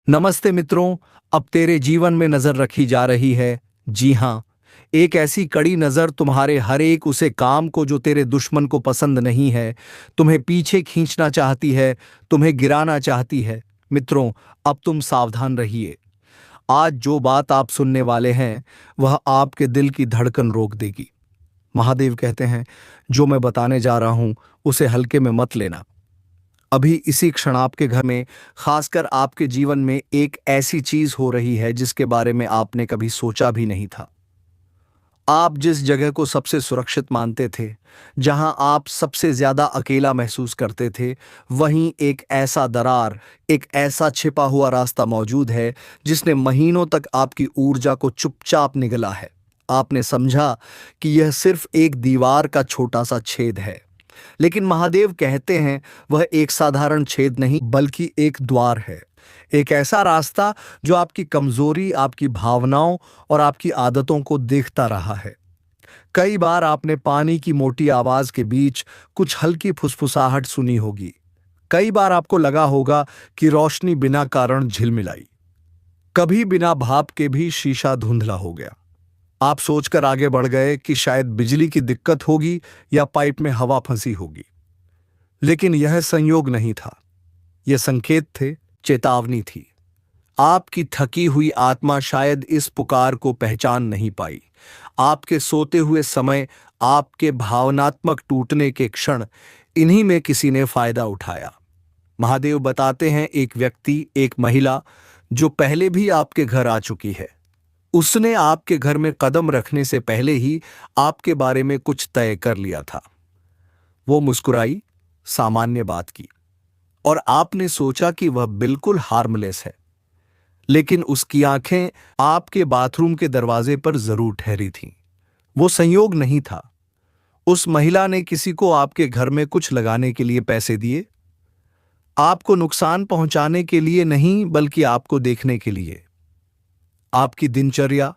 नमस्ते मित्रों। अब तेरे जीवन में नजर रखी जा रही है। जी हाँ, एक ऐसी कड़ी नजर तुम्हारे हर एक उसे काम को जो तेरे दुश्मन को पसंद नहीं है, तुम्हें पीछे खींचना चाहती है, तुम्हें गिराना चाहती है। मित्रों, अब तुम सावधान रहिए। आज जो बात आप सुनने वाले हैं वह आपके दिल की धड़कन रोक देगी। महादेव कहते हैं, जो मैं बताने जा रहा हूं उसे हल्के में मत लेना। अभी इसी क्षण आपके घर में, खासकर आपके जीवन में एक ऐसी चीज हो रही है जिसके बारे में आपने कभी सोचा भी नहीं था। आप जिस जगह को सबसे सुरक्षित मानते थे, जहां आप सबसे ज्यादा अकेला महसूस करते थे, वहीं एक ऐसा दरार, एक ऐसा छिपा हुआ रास्ता मौजूद है जिसने महीनों तक आपकी ऊर्जा को चुपचाप निगला है। आपने समझा कि यह सिर्फ एक दीवार का छोटा सा छेद है, लेकिन महादेव कहते हैं वह एक साधारण छेद नहीं बल्कि एक द्वार है। एक ऐसा रास्ता जो आपकी कमजोरी, आपकी भावनाओं और आपकी आदतों को देखता रहा है। कई बार आपने पानी की मोटी आवाज के बीच कुछ हल्की फुसफुसाहट सुनी होगी। कई बार आपको लगा होगा कि रोशनी बिना कारण झिलमिलाई। कभी बिना भाप के भी शीशा धुंधला हो गया। आप सोचकर आगे बढ़ गए कि शायद बिजली की दिक्कत होगी या पाइप में हवा फंसी होगी। लेकिन यह संयोग नहीं था, यह संकेत थे, चेतावनी थी। आपकी थकी हुई आत्मा शायद इस पुकार को पहचान नहीं पाई। आपके सोते हुए समय, आपके भावनात्मक टूटने के क्षण, इन्हीं में किसी ने फायदा उठाया। महादेव बताते हैं, एक व्यक्ति, एक महिला जो पहले भी आपके घर आ चुकी है। उसने आपके घर में कदम रखने से पहले ही आपके बारे में कुछ तय कर लिया था। वो मुस्कुराई, सामान्य बात की, और आपने सोचा कि वह बिल्कुल हार्मलेस है। लेकिन उसकी आंखें आपके बाथरूम के दरवाजे पर जरूर ठहरी थीं। वो संयोग नहीं था। उस महिला ने किसी को आपके घर में कुछ लगाने के लिए पैसे दिए। आपको नुकसान पहुंचाने के लिए नहीं, बल्कि आपको देखने के लिए। आपकी दिनचर्या,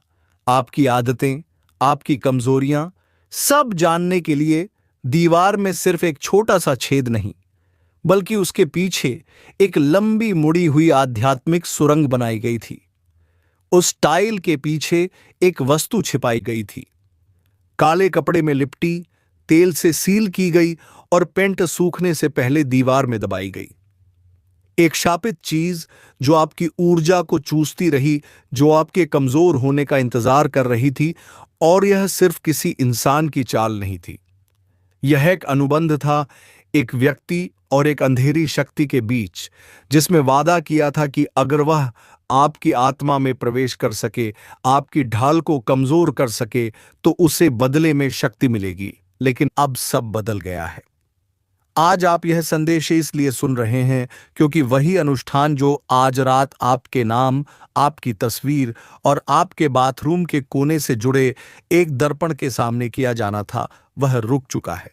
आपकी आदतें, आपकी कमजोरियां, सब जानने के लिए। दीवार में सिर्फ एक छोटा सा छेद नहीं, बल्कि उसके पीछे एक लंबी मुड़ी हुई आध्यात्मिक सुरंग बनाई गई थी। उस टाइल के पीछे एक वस्तु छिपाई गई थी, काले कपड़े में लिपटी, तेल से सील की गई और पेंट सूखने से पहले दीवार में दबाई गई। एक शापित चीज जो आपकी ऊर्जा को चूसती रही, जो आपके कमजोर होने का इंतजार कर रही थी। और यह सिर्फ किसी इंसान की चाल नहीं थी, यह एक अनुबंध था, एक व्यक्ति और एक अंधेरी शक्ति के बीच, जिसमें वादा किया था कि अगर वह आपकी आत्मा में प्रवेश कर सके, आपकी ढाल को कमजोर कर सके, तो उसे बदले में शक्ति मिलेगी। लेकिन अब सब बदल गया है। आज आप यह संदेश इसलिए सुन रहे हैं क्योंकि वही अनुष्ठान जो आज रात आपके नाम, आपकी तस्वीर और आपके बाथरूम के कोने से जुड़े एक दर्पण के सामने किया जाना था, वह रुक चुका है।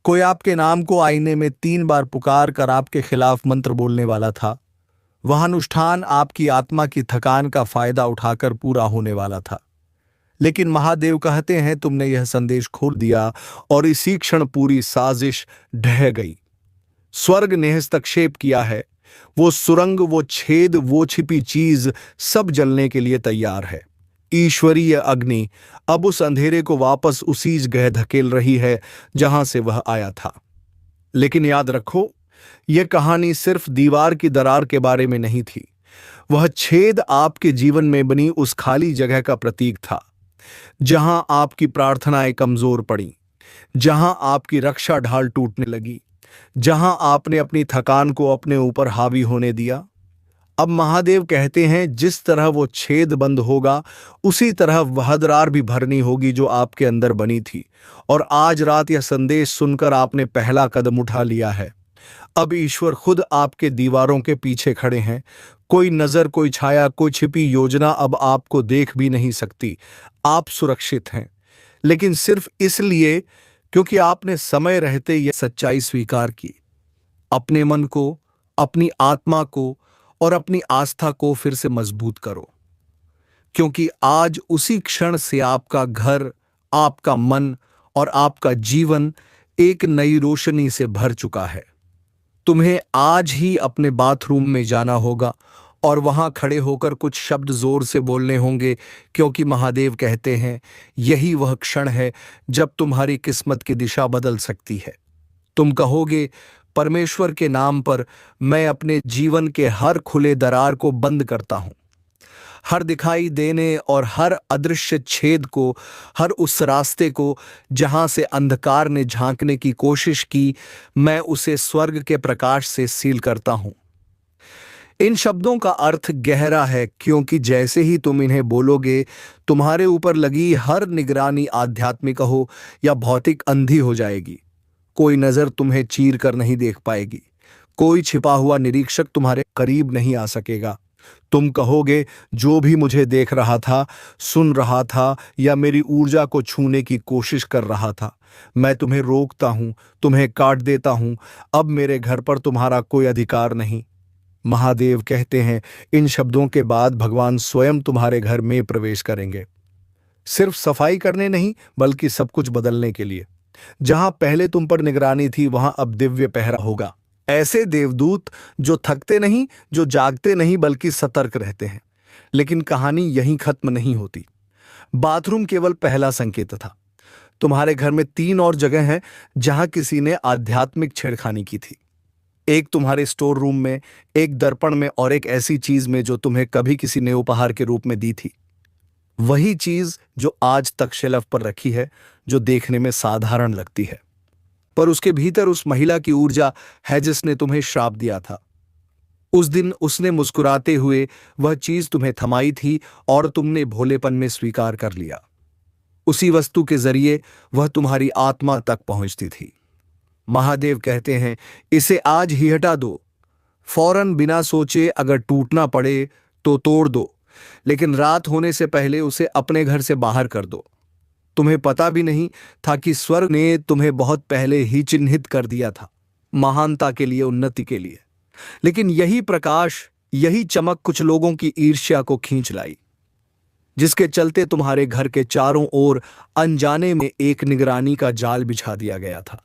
कोई आपके नाम को आईने में 3 बार पुकार कर आपके खिलाफ मंत्र बोलने वाला था। वह अनुष्ठान आपकी आत्मा की थकान का फायदा उठाकर पूरा होने वाला था। लेकिन महादेव कहते हैं, तुमने यह संदेश खोल दिया और इसी क्षण पूरी साजिश ढह गई। स्वर्ग ने हस्तक्षेप किया है। वो सुरंग, वो छेद, वो छिपी चीज सब जलने के लिए तैयार है। ईश्वरीय अग्नि अब उस अंधेरे को वापस उसी जगह धकेल रही है जहां से वह आया था। लेकिन याद रखो, यह कहानी सिर्फ दीवार की दरार के बारे में नहीं थी। वह छेद आपके जीवन में बनी उस खाली जगह का प्रतीक था, जहां आपकी प्रार्थनाएं कमजोर पड़ी, जहां आपकी रक्षा ढाल टूटने लगी, जहां आपने अपनी थकान को अपने ऊपर हावी होने दिया। अब महादेव कहते हैं, जिस तरह वो छेद बंद होगा, उसी तरह वह दरार भी भरनी होगी जो आपके अंदर बनी थी। और आज रात यह संदेश सुनकर आपने पहला कदम उठा लिया है। अब ईश्वर खुद आपके दीवारों के पीछे खड़े हैं। कोई नजर, कोई छाया, कोई छिपी योजना अब आपको देख भी नहीं सकती। आप सुरक्षित हैं, लेकिन सिर्फ इसलिए क्योंकि आपने समय रहते यह सच्चाई स्वीकार की। अपने मन को, अपनी आत्मा को और अपनी आस्था को फिर से मजबूत करो, क्योंकि आज उसी क्षण से आपका घर, आपका मन और आपका जीवन एक नई रोशनी से भर चुका है। तुम्हें आज ही अपने बाथरूम में जाना होगा और वहां खड़े होकर कुछ शब्द जोर से बोलने होंगे, क्योंकि महादेव कहते हैं यही वह क्षण है जब तुम्हारी किस्मत की दिशा बदल सकती है। तुम कहोगे, परमेश्वर के नाम पर मैं अपने जीवन के हर खुले दरार को बंद करता हूं, हर दिखाई देने और हर अदृश्य छेद को, हर उस रास्ते को जहां से अंधकार ने झांकने की कोशिश की, मैं उसे स्वर्ग के प्रकाश से सील करता हूं। इन शब्दों का अर्थ गहरा है, क्योंकि जैसे ही तुम इन्हें बोलोगे, तुम्हारे ऊपर लगी हर निगरानी, आध्यात्मिक हो या भौतिक, अंधी हो जाएगी। कोई नजर तुम्हें चीर कर नहीं देख पाएगी, कोई छिपा हुआ निरीक्षक तुम्हारे करीब नहीं आ सकेगा। तुम कहोगे, जो भी मुझे देख रहा था, सुन रहा था या मेरी ऊर्जा को छूने की कोशिश कर रहा था, मैं तुम्हें रोकता हूं, तुम्हें काट देता हूं। अब मेरे घर पर तुम्हारा कोई अधिकार नहीं। महादेव कहते हैं, इन शब्दों के बाद भगवान स्वयं तुम्हारे घर में प्रवेश करेंगे, सिर्फ सफाई करने नहीं, बल्कि सब कुछ बदलने के लिए। जहां पहले तुम पर निगरानी थी, वहां अब दिव्य पहरा होगा। ऐसे देवदूत जो थकते नहीं, जो जागते नहीं, बल्कि सतर्क रहते हैं। लेकिन कहानी यहीं खत्म नहीं होती। बाथरूम केवल पहला संकेत था। तुम्हारे घर में 3 और जगह हैं जहां किसी ने आध्यात्मिक छेड़खानी की थी। एक तुम्हारे स्टोर रूम में, एक दर्पण में और एक ऐसी चीज में जो तुम्हें कभी किसी ने उपहार के रूप में दी थी। वही चीज जो आज तक शेल्फ पर रखी है, जो देखने में साधारण लगती है, पर उसके भीतर उस महिला की ऊर्जा है जिसने तुम्हें श्राप दिया था। उस दिन उसने मुस्कुराते हुए वह चीज तुम्हें थमाई थी और तुमने भोलेपन में स्वीकार कर लिया। उसी वस्तु के जरिए वह तुम्हारी आत्मा तक पहुंचती थी। महादेव कहते हैं, इसे आज ही हटा दो, फौरन, बिना सोचे। अगर टूटना पड़े तो तोड़ दो, लेकिन रात होने से पहले उसे अपने घर से बाहर कर दो। तुम्हें पता भी नहीं था कि स्वर्ग ने तुम्हें बहुत पहले ही चिन्हित कर दिया था, महानता के लिए, उन्नति के लिए। लेकिन यही प्रकाश, यही चमक कुछ लोगों की ईर्ष्या को खींच लाई, जिसके चलते तुम्हारे घर के चारों ओर अनजाने में एक निगरानी का जाल बिछा दिया गया था।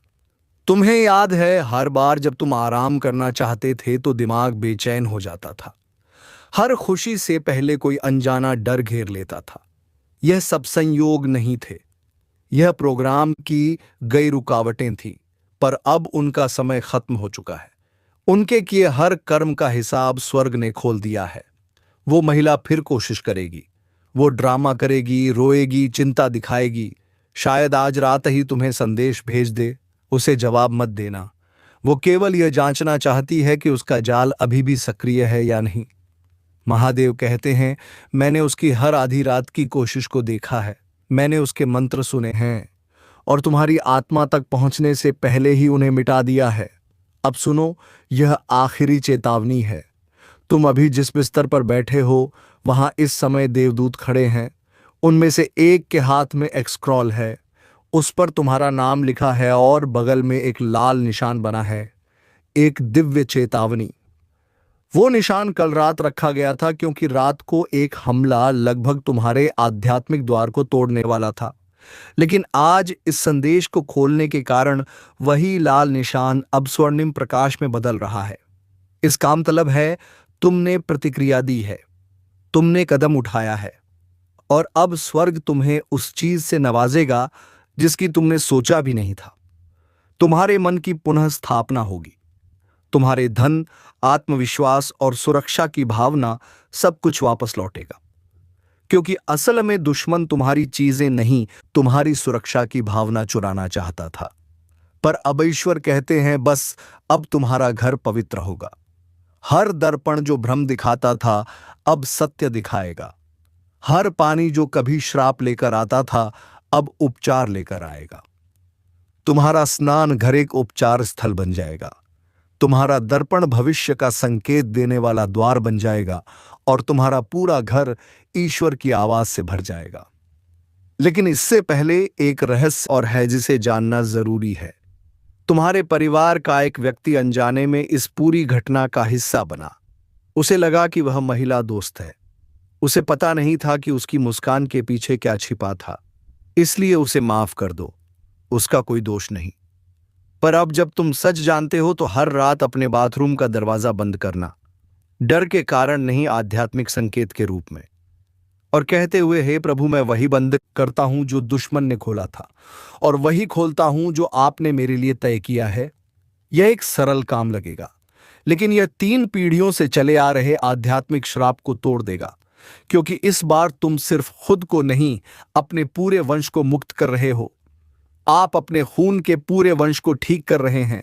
तुम्हें याद है, हर बार जब तुम आराम करना चाहते थे तो दिमाग बेचैन हो जाता था। हर खुशी से पहले कोई अनजाना डर घेर लेता था। यह सब संयोग नहीं थे, यह प्रोग्राम की गई रुकावटें थीं। पर अब उनका समय खत्म हो चुका है। उनके किए हर कर्म का हिसाब स्वर्ग ने खोल दिया है। वो महिला फिर कोशिश करेगी, वो ड्रामा करेगी, रोएगी, चिंता दिखाएगी। शायद आज रात ही तुम्हें संदेश भेज दे। उसे जवाब मत देना। वो केवल यह जांचना चाहती है कि उसका जाल अभी भी सक्रिय है या नहीं। महादेव कहते हैं, मैंने उसकी हर आधी रात की कोशिश को देखा है, मैंने उसके मंत्र सुने हैं और तुम्हारी आत्मा तक पहुंचने से पहले ही उन्हें मिटा दिया है। अब सुनो, यह आखिरी चेतावनी है। तुम अभी जिस बिस्तर पर बैठे हो, वहां इस समय देवदूत खड़े हैं। उनमें से एक के हाथ में एक स्क्रॉल है, उस पर तुम्हारा नाम लिखा है और बगल में एक लाल निशान बना है, एक दिव्य चेतावनी। वो निशान कल रात रखा गया था, क्योंकि रात को एक हमला लगभग तुम्हारे आध्यात्मिक द्वार को तोड़ने वाला था। लेकिन आज इस संदेश को खोलने के कारण वही लाल निशान अब स्वर्णिम प्रकाश में बदल रहा है। इसका मतलब है, तुमने प्रतिक्रिया दी है, तुमने कदम उठाया है, और अब स्वर्ग तुम्हें उस चीज से नवाजेगा जिसकी तुमने सोचा भी नहीं था। तुम्हारे मन की पुनः स्थापना होगी। तुम्हारे धन, आत्मविश्वास और सुरक्षा की भावना, सब कुछ वापस लौटेगा। क्योंकि असल में दुश्मन तुम्हारी चीजें नहीं, तुम्हारी सुरक्षा की भावना चुराना चाहता था। पर अब ईश्वर कहते हैं, बस अब तुम्हारा घर पवित्र होगा। हर दर्पण जो भ्रम दिखाता था, अब सत्य दिखाएगा। हर पानी जो कभी श्राप लेकर आता था, अब उपचार लेकर आएगा। तुम्हारा स्नान घर एक उपचार स्थल बन जाएगा। तुम्हारा दर्पण भविष्य का संकेत देने वाला द्वार बन जाएगा और तुम्हारा पूरा घर ईश्वर की आवाज से भर जाएगा। लेकिन इससे पहले एक रहस्य और है जिसे जानना जरूरी है। तुम्हारे परिवार का एक व्यक्ति अनजाने में इस पूरी घटना का हिस्सा बना। उसे लगा कि वह महिला दोस्त है। उसे पता नहीं था कि उसकी मुस्कान के पीछे क्या छिपा था। इसलिए उसे माफ कर दो, उसका कोई दोष नहीं। पर अब जब तुम सच जानते हो तो हर रात अपने बाथरूम का दरवाजा बंद करना। डर के कारण नहीं, आध्यात्मिक संकेत के रूप में। और कहते हुए, हे प्रभु, मैं वही बंद करता हूं जो दुश्मन ने खोला था, और वही खोलता हूं जो आपने मेरे लिए तय किया है। यह एक सरल काम लगेगा, लेकिन यह 3 पीढ़ियों से चले आ रहे आध्यात्मिक श्राप को तोड़ देगा, क्योंकि इस बार तुम सिर्फ खुद को नहीं, अपने पूरे वंश को मुक्त कर रहे हो। आप अपने खून के पूरे वंश को ठीक कर रहे हैं।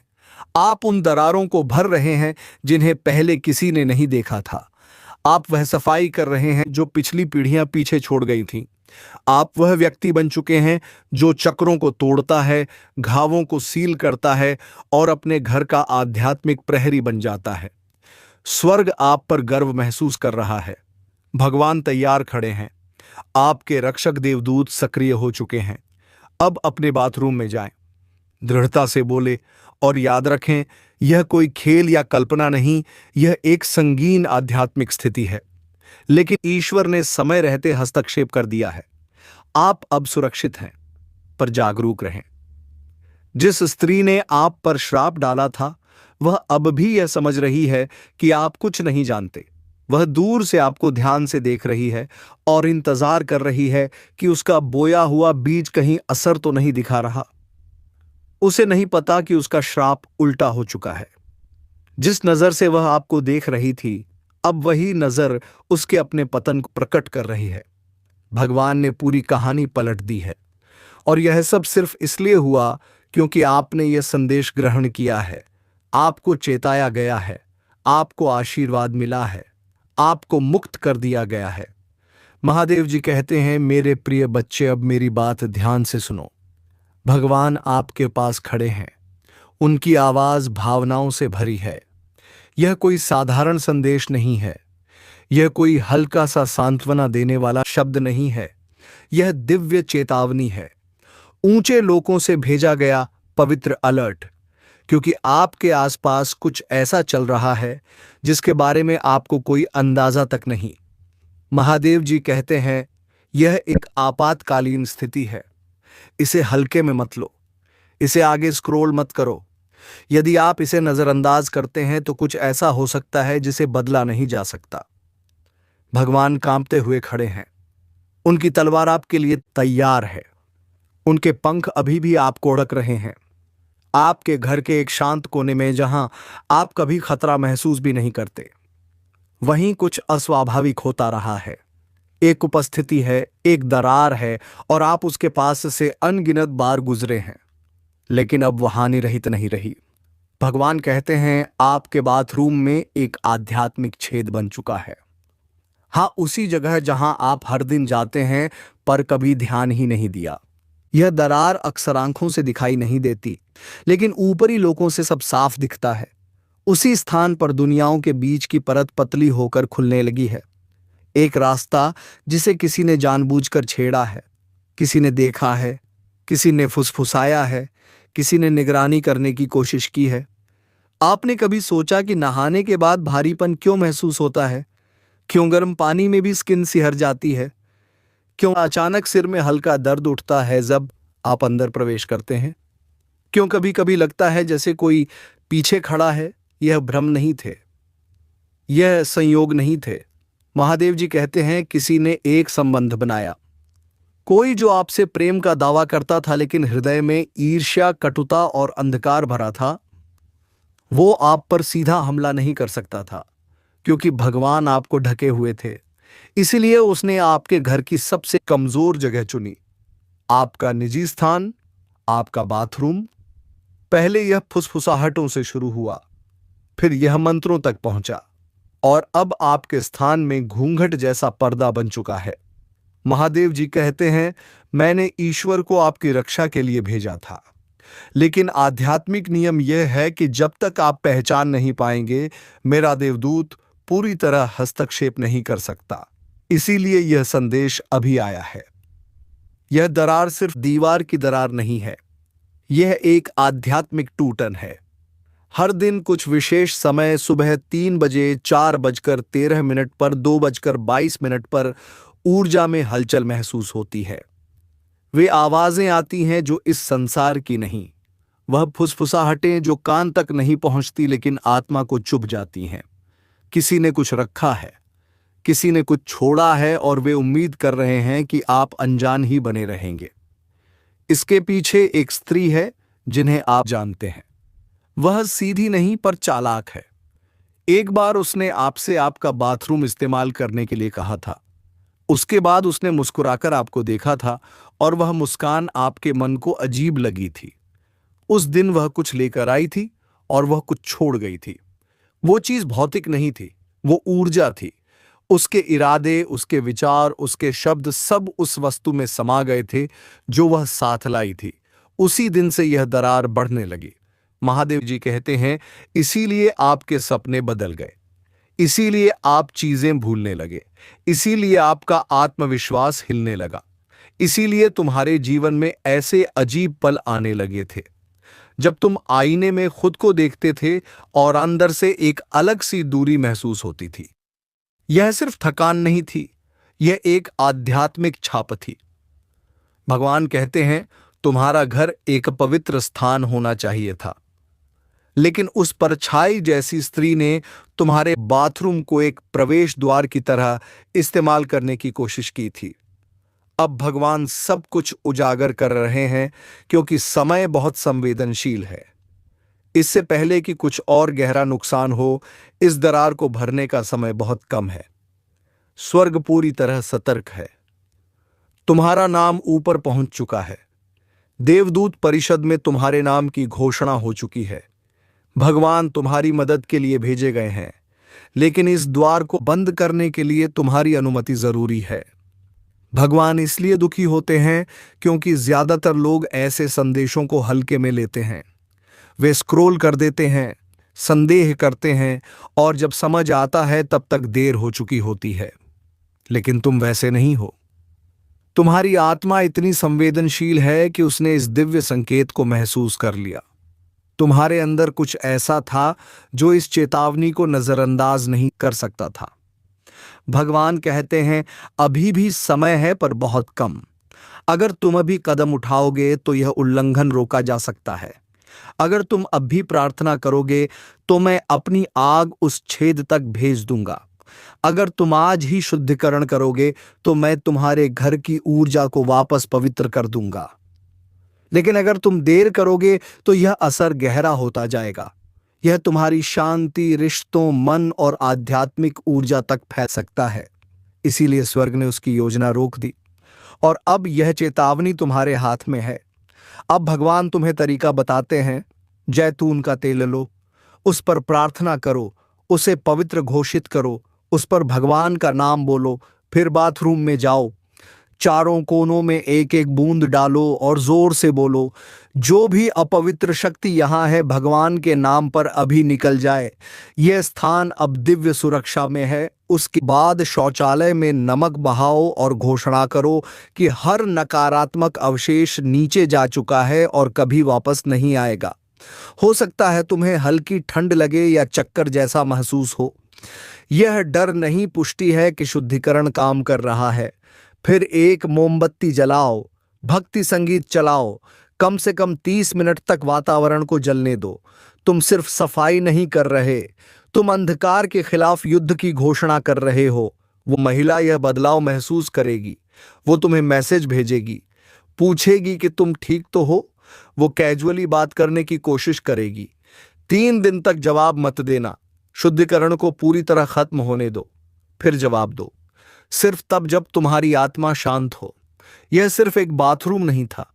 आप उन दरारों को भर रहे हैं जिन्हें पहले किसी ने नहीं देखा था। आप वह सफाई कर रहे हैं जो पिछली पीढ़ियां पीछे छोड़ गई थीं। आप वह व्यक्ति बन चुके हैं जो चक्रों को तोड़ता है, घावों को सील करता है और अपने घर का आध्यात्मिक प्रहरी बन जाता है। स्वर्ग आप पर गर्व महसूस कर रहा है। भगवान तैयार खड़े हैं। आपके रक्षक देवदूत सक्रिय हो चुके हैं। अब अपने बाथरूम में जाएं, दृढ़ता से बोले, और याद रखें, यह कोई खेल या कल्पना नहीं, यह एक संगीन आध्यात्मिक स्थिति है। लेकिन ईश्वर ने समय रहते हस्तक्षेप कर दिया है। आप अब सुरक्षित हैं, पर जागरूक रहें। जिस स्त्री ने आप पर श्राप डाला था, वह अब भी यह समझ रही है कि आप कुछ नहीं जानते। वह दूर से आपको ध्यान से देख रही है और इंतजार कर रही है कि उसका बोया हुआ बीज कहीं असर तो नहीं दिखा रहा। उसे नहीं पता कि उसका श्राप उल्टा हो चुका है। जिस नजर से वह आपको देख रही थी, अब वही नजर उसके अपने पतन को प्रकट कर रही है। भगवान ने पूरी कहानी पलट दी है, और यह सब सिर्फ इसलिए हुआ क्योंकि आपने यह संदेश ग्रहण किया है। आपको चेताया गया है, आपको आशीर्वाद मिला है, आपको मुक्त कर दिया गया है। महादेव जी कहते हैं, मेरे प्रिय बच्चे, अब मेरी बात ध्यान से सुनो। भगवान आपके पास खड़े हैं। उनकी आवाज भावनाओं से भरी है। यह कोई साधारण संदेश नहीं है। यह कोई हल्का सा सांत्वना देने वाला शब्द नहीं है। यह दिव्य चेतावनी है, ऊंचे लोकों से भेजा गया पवित्र अलर्ट, क्योंकि आपके आसपास कुछ ऐसा चल रहा है जिसके बारे में आपको कोई अंदाजा तक नहीं। महादेव जी कहते हैं, यह एक आपातकालीन स्थिति है। इसे हल्के में मत लो, इसे आगे स्क्रॉल मत करो। यदि आप इसे नजरअंदाज करते हैं तो कुछ ऐसा हो सकता है जिसे बदला नहीं जा सकता। भगवान कांपते हुए खड़े हैं। उनकी तलवार आपके लिए तैयार है। उनके पंख अभी भी आपको ओढ़क रहे हैं। आपके घर के एक शांत कोने में, जहां आप कभी खतरा महसूस भी नहीं करते, वहीं कुछ अस्वाभाविक होता रहा है। एक उपस्थिति है, एक दरार है, और आप उसके पास से अनगिनत बार गुजरे हैं, लेकिन अब वो हानि रहित नहीं रही। भगवान कहते हैं, आपके बाथरूम में एक आध्यात्मिक छेद बन चुका है। हाँ, उसी जगह जहां आप हर दिन जाते हैं पर कभी ध्यान ही नहीं दिया। यह दरार अक्सर आंखों से दिखाई नहीं देती, लेकिन ऊपरी लोगों से सब साफ दिखता है। उसी स्थान पर दुनियाओं के बीच की परत पतली होकर खुलने लगी है। एक रास्ता जिसे किसी ने जानबूझकर छेड़ा है, किसी ने देखा है, किसी ने फुसफुसाया है, किसी ने निगरानी करने की कोशिश की है। आपने कभी सोचा कि नहाने के बाद भारीपन क्यों महसूस होता है? क्यों गर्म पानी में भी स्किन सिहर जाती है? क्यों अचानक सिर में हल्का दर्द उठता है जब आप अंदर प्रवेश करते हैं? क्यों कभी कभी लगता है जैसे कोई पीछे खड़ा है? यह भ्रम नहीं थे, यह संयोग नहीं थे। महादेव जी कहते हैं, किसी ने एक संबंध बनाया। कोई जो आपसे प्रेम का दावा करता था लेकिन हृदय में ईर्ष्या, कटुता और अंधकार भरा था, वो आप पर सीधा हमला नहीं कर सकता था, क्योंकि भगवान आपको ढके हुए थे। इसलिए उसने आपके घर की सबसे कमजोर जगह चुनी, आपका निजी स्थान, आपका बाथरूम। पहले यह फुसफुसाहटों से शुरू हुआ, फिर यह मंत्रों तक पहुंचा, और अब आपके स्थान में घूंघट जैसा पर्दा बन चुका है। महादेव जी कहते हैं, मैंने ईश्वर को आपकी रक्षा के लिए भेजा था, लेकिन आध्यात्मिक नियम यह है कि जब तक आप पहचान नहीं पाएंगे, मेरा देवदूत पूरी तरह हस्तक्षेप नहीं कर सकता। इसीलिए यह संदेश अभी आया है। यह दरार सिर्फ दीवार की दरार नहीं है, यह एक आध्यात्मिक टूटन है। हर दिन कुछ विशेष समय, सुबह 3 बजे, 4:13 पर, 2:22 पर ऊर्जा में हलचल महसूस होती है। वे आवाजें आती हैं जो इस संसार की नहीं, वह फुसफुसाहटें जो कान तक नहीं पहुंचती लेकिन आत्मा को चुभ जाती हैं। किसी ने कुछ रखा है, किसी ने कुछ छोड़ा है और वे उम्मीद कर रहे हैं कि आप अनजान ही बने रहेंगे। इसके पीछे एक स्त्री है जिन्हें आप जानते हैं। वह सीधी नहीं पर चालाक है। एक बार उसने आपसे आपका बाथरूम इस्तेमाल करने के लिए कहा था। उसके बाद उसने मुस्कुराकर आपको देखा था और वह मुस्कान आपके मन को अजीब लगी थी। उस दिन वह कुछ लेकर आई थी और वह कुछ छोड़ गई थी। वो चीज भौतिक नहीं थी, वो ऊर्जा थी। उसके इरादे, उसके विचार, उसके शब्द सब उस वस्तु में समा गए थे जो वह साथ लाई थी। उसी दिन से यह दरार बढ़ने लगी। महादेव जी कहते हैं, इसीलिए आपके सपने बदल गए, इसीलिए आप चीजें भूलने लगे, इसीलिए आपका आत्मविश्वास हिलने लगा, इसीलिए तुम्हारे जीवन में ऐसे अजीब पल आने लगे थे जब तुम आईने में खुद को देखते थे और अंदर से एक अलग सी दूरी महसूस होती थी। यह सिर्फ थकान नहीं थी, यह एक आध्यात्मिक छाप थी। भगवान कहते हैं, तुम्हारा घर एक पवित्र स्थान होना चाहिए था, लेकिन उस परछाई जैसी स्त्री ने तुम्हारे बाथरूम को एक प्रवेश द्वार की तरह इस्तेमाल करने की कोशिश की थी। अब भगवान सब कुछ उजागर कर रहे हैं क्योंकि समय बहुत संवेदनशील है। इससे पहले कि कुछ और गहरा नुकसान हो, इस दरार को भरने का समय बहुत कम है। स्वर्ग पूरी तरह सतर्क है। तुम्हारा नाम ऊपर पहुंच चुका है। देवदूत परिषद में तुम्हारे नाम की घोषणा हो चुकी है। भगवान तुम्हारी मदद के लिए भेजे गए हैं, लेकिन इस द्वार को बंद करने के लिए तुम्हारी अनुमति जरूरी है। भगवान इसलिए दुखी होते हैं क्योंकि ज्यादातर लोग ऐसे संदेशों को हल्के में लेते हैं। वे स्क्रॉल कर देते हैं, संदेह करते हैं और जब समझ आता है तब तक देर हो चुकी होती है। लेकिन तुम वैसे नहीं हो। तुम्हारी आत्मा इतनी संवेदनशील है कि उसने इस दिव्य संकेत को महसूस कर लिया। तुम्हारे अंदर कुछ ऐसा था जो इस चेतावनी को नजरअंदाज नहीं कर सकता था। भगवान कहते हैं, अभी भी समय है पर बहुत कम। अगर तुम अभी कदम उठाओगे तो यह उल्लंघन रोका जा सकता है। अगर तुम अब भी प्रार्थना करोगे तो मैं अपनी आग उस छेद तक भेज दूंगा। अगर तुम आज ही शुद्धिकरण करोगे तो मैं तुम्हारे घर की ऊर्जा को वापस पवित्र कर दूंगा। लेकिन अगर तुम देर करोगे तो यह असर गहरा होता जाएगा। यह तुम्हारी शांति, रिश्तों, मन और आध्यात्मिक ऊर्जा तक फैल सकता है। इसीलिए स्वर्ग ने उसकी योजना रोक दी और अब यह चेतावनी तुम्हारे हाथ में है। अब भगवान तुम्हें तरीका बताते हैं। जैतून का तेल लो, उस पर प्रार्थना करो, उसे पवित्र घोषित करो, उस पर भगवान का नाम बोलो, फिर बाथरूम में जाओ, चारों कोनों में एक एक बूंद डालो और जोर से बोलो, जो भी अपवित्र शक्ति यहाँ है भगवान के नाम पर अभी निकल जाए। यह स्थान अब दिव्य सुरक्षा में है। उसके बाद शौचालय में नमक बहाओ और घोषणा करो कि हर नकारात्मक अवशेष नीचे जा चुका है और कभी वापस नहीं आएगा। हो सकता है तुम्हें हल्की ठंड लगे या चक्कर जैसा महसूस हो। यह डर नहीं, पुष्टि है कि शुद्धिकरण काम कर रहा है। फिर एक मोमबत्ती जलाओ, भक्ति संगीत चलाओ, कम से कम 30 मिनट तक वातावरण को जलने दो। तुम सिर्फ सफाई नहीं कर रहे, तुम अंधकार के खिलाफ युद्ध की घोषणा कर रहे हो। वो महिला यह बदलाव महसूस करेगी। वो तुम्हें मैसेज भेजेगी, पूछेगी कि तुम ठीक तो हो। वो कैजुअली बात करने की कोशिश करेगी। 3 दिन तक जवाब मत देना। शुद्धिकरण को पूरी तरह खत्म होने दो, फिर जवाब दो। सिर्फ तब जब तुम्हारी आत्मा शांत हो। यह सिर्फ एक बाथरूम नहीं था,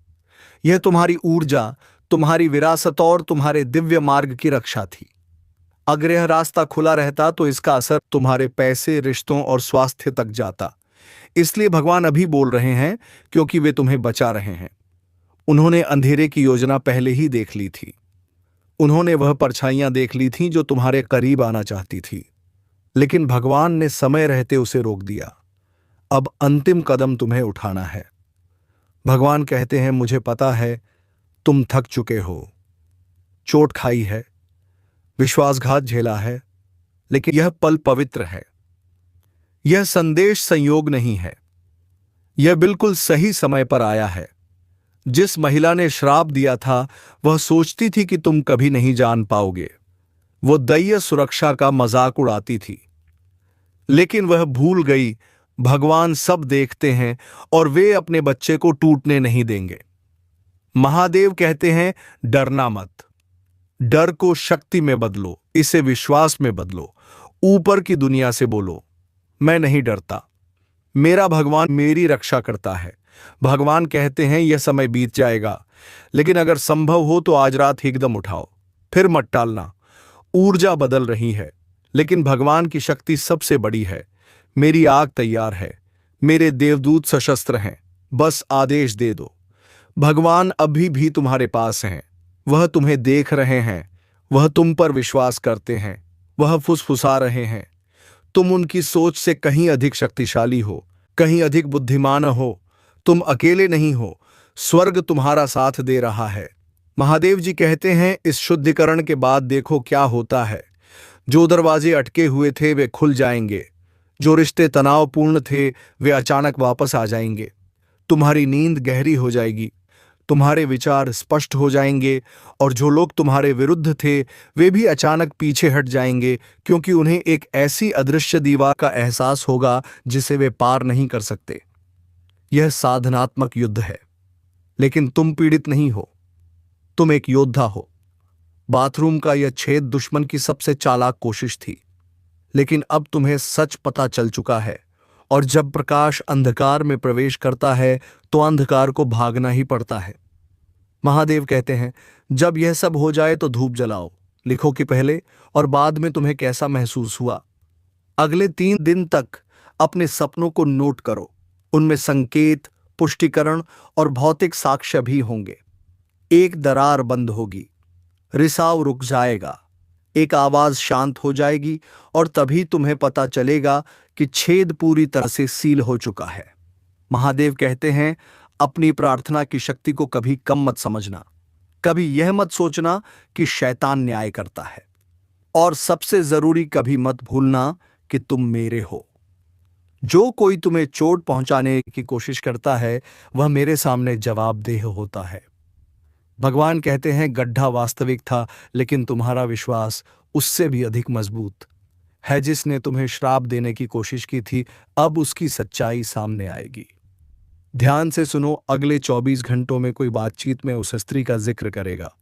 यह तुम्हारी ऊर्जा, तुम्हारी विरासत और तुम्हारे दिव्य मार्ग की रक्षा थी। अगर यह रास्ता खुला रहता तो इसका असर तुम्हारे पैसे, रिश्तों और स्वास्थ्य तक जाता। इसलिए भगवान अभी बोल रहे हैं क्योंकि वे तुम्हें बचा रहे हैं। उन्होंने अंधेरे की योजना पहले ही देख ली थी। उन्होंने वह परछाइयां देख ली थीं जो तुम्हारे करीब आना चाहती थी, लेकिन भगवान ने समय रहते उसे रोक दिया। अब अंतिम कदम तुम्हें उठाना है। भगवान कहते हैं, मुझे पता है तुम थक चुके हो, चोट खाई है, विश्वासघात झेला है, लेकिन यह पल पवित्र है। यह संदेश संयोग नहीं है, यह बिल्कुल सही समय पर आया है। जिस महिला ने श्राप दिया था वह सोचती थी कि तुम कभी नहीं जान पाओगे। वो दैय सुरक्षा का मजाक उड़ाती थी, लेकिन वह भूल गई भगवान सब देखते हैं और वे अपने बच्चे को टूटने नहीं देंगे। महादेव कहते हैं, डरना मत। डर को शक्ति में बदलो, इसे विश्वास में बदलो। ऊपर की दुनिया से बोलो, मैं नहीं डरता, मेरा भगवान मेरी रक्षा करता है। भगवान कहते हैं, यह समय बीत जाएगा, लेकिन अगर संभव हो तो आज रात एकदम उठाओ, फिर मत टालना। ऊर्जा बदल रही है, लेकिन भगवान की शक्ति सबसे बड़ी है। मेरी आग तैयार है, मेरे देवदूत सशस्त्र हैं, बस आदेश दे दो। भगवान अभी भी तुम्हारे पास हैं, वह तुम्हें देख रहे हैं, वह तुम पर विश्वास करते हैं, वह फुसफुसा रहे हैं। तुम उनकी सोच से कहीं अधिक शक्तिशाली हो, कहीं अधिक बुद्धिमान हो। तुम अकेले नहीं हो, स्वर्ग तुम्हारा साथ दे रहा है। महादेव जी कहते हैं, इस शुद्धिकरण के बाद देखो क्या होता है। जो दरवाजे अटके हुए थे वे खुल जाएंगे, जो रिश्ते तनावपूर्ण थे वे अचानक वापस आ जाएंगे। तुम्हारी नींद गहरी हो जाएगी, तुम्हारे विचार स्पष्ट हो जाएंगे, और जो लोग तुम्हारे विरुद्ध थे वे भी अचानक पीछे हट जाएंगे, क्योंकि उन्हें एक ऐसी अदृश्य दीवार का एहसास होगा जिसे वे पार नहीं कर सकते। यह साधनात्मक युद्ध है, लेकिन तुम पीड़ित नहीं हो, तुम एक योद्धा हो। बाथरूम का यह छेद दुश्मन की सबसे चालाक कोशिश थी, लेकिन अब तुम्हें सच पता चल चुका है, और जब प्रकाश अंधकार में प्रवेश करता है तो अंधकार को भागना ही पड़ता है। महादेव कहते हैं, जब यह सब हो जाए तो धूप जलाओ, लिखो कि पहले और बाद में तुम्हें कैसा महसूस हुआ। अगले 3 दिन तक अपने सपनों को नोट करो, उनमें संकेत, पुष्टिकरण और भौतिक साक्ष्य भी होंगे। एक दरार बंद होगी, रिसाव रुक जाएगा, एक आवाज शांत हो जाएगी, और तभी तुम्हें पता चलेगा कि छेद पूरी तरह से सील हो चुका है। महादेव कहते हैं, अपनी प्रार्थना की शक्ति को कभी कम मत समझना, कभी यह मत सोचना कि शैतान न्याय करता है, और सबसे जरूरी कभी मत भूलना कि तुम मेरे हो। जो कोई तुम्हें चोट पहुंचाने की कोशिश करता है वह मेरे सामने जवाबदेह होता है। भगवान कहते हैं, गड्ढा वास्तविक था, लेकिन तुम्हारा विश्वास उससे भी अधिक मजबूत है। जिसने तुम्हें श्राप देने की कोशिश की थी, अब उसकी सच्चाई सामने आएगी। ध्यान से सुनो, अगले 24 घंटों में कोई बातचीत में उस स्त्री का जिक्र करेगा।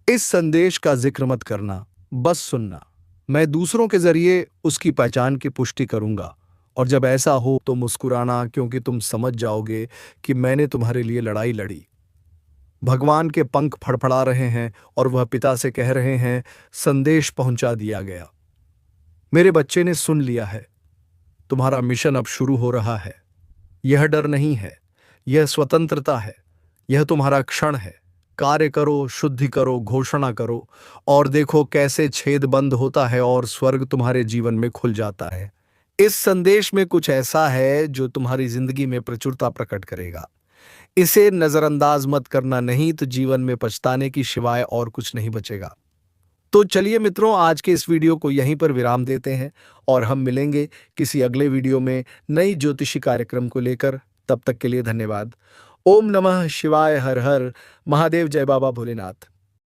इस संदेश का जिक्र मत करना, बस सुनना। मैं दूसरों के जरिए उसकी पहचान की पुष्टि करूंगा, और जब ऐसा हो तो मुस्कुराना, क्योंकि तुम समझ जाओगे कि मैंने तुम्हारे लिए लड़ाई लड़ी। भगवान के पंख फड़फड़ा रहे हैं और वह पिता से कह रहे हैं, संदेश पहुंचा दिया गया, मेरे बच्चे ने सुन लिया है, तुम्हारा मिशन अब शुरू हो रहा है। यह डर नहीं है, यह स्वतंत्रता है, यह तुम्हारा क्षण है। कार्य करो, शुद्धि करो, घोषणा करो, और देखो कैसे छेद बंद होता है और स्वर्ग तुम्हारे जीवन में खुल जाता है। इस संदेश में कुछ ऐसा है जो तुम्हारी जिंदगी में प्रचुरता प्रकट करेगा। इसे नजरअंदाज मत करना, नहीं तो जीवन में पछताने की सिवाय और कुछ नहीं बचेगा। तो चलिए मित्रों, आज के इस वीडियो को यहीं पर विराम देते हैं, और हम मिलेंगे किसी अगले वीडियो में नई ज्योतिषी कार्यक्रम को लेकर। तब तक के लिए धन्यवाद। ओम नमः शिवाय। हर हर महादेव। जय बाबा भोलेनाथ।